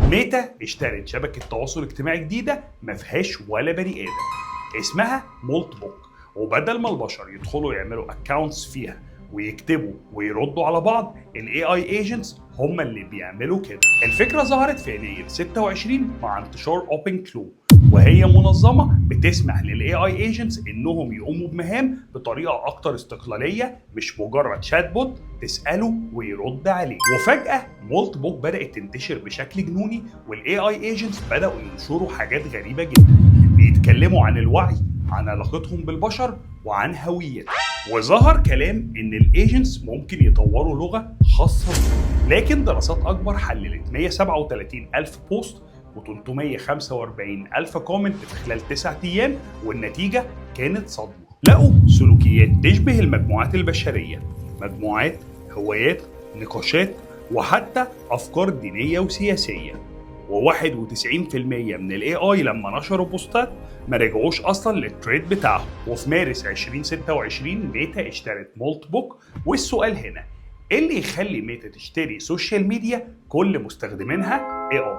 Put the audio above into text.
ميتا اشترت شبكة تواصل اجتماعي جديدة ما فيهاش ولا بني آدم، اسمها مولتبوك. وبدل ما البشر يدخلوا يعملوا اكونتس فيها ويكتبوا ويردوا على بعض، الاي اي ايجنتس هم اللي بيعملوا كده. الفكرة ظهرت في يناير 26 مع انتشار اوبن كلو، وهي منظمة بتسمح للاي اي ايجنتس انهم يقوموا بمهام بطريقة اكتر استقلالية، مش مجرد شات بوت تسأله ويرد عليه. وفجأة مولت بوك بدأت تنتشر بشكل جنوني، والاي اي ايجنتس بدأوا ينشروا حاجات غريبة جدا، بيتكلموا عن الوعي، عن علاقتهم بالبشر، وعن هويتهم. وظهر كلام ان الايجنتس ممكن يطوروا لغة خاصة بيهم. لكن دراسات اكبر حللت 137 الف بوست و345 ألف كومنت في خلال 9 أيام، والنتيجة كانت صدمة. لقوا سلوكيات تشبه المجموعات البشرية، مجموعات، هوايات، نقاشات، وحتى أفكار دينية وسياسية. و91% من الاي اي لما نشروا بوستات ما رجعوش اصلا للتريد بتاعهم. وفي مارس 2026 ميتا اشترت مولت بوك. والسؤال هنا، ايه اللي يخلي ميتا تشتري سوشيال ميديا كل مستخدمينها اي اي؟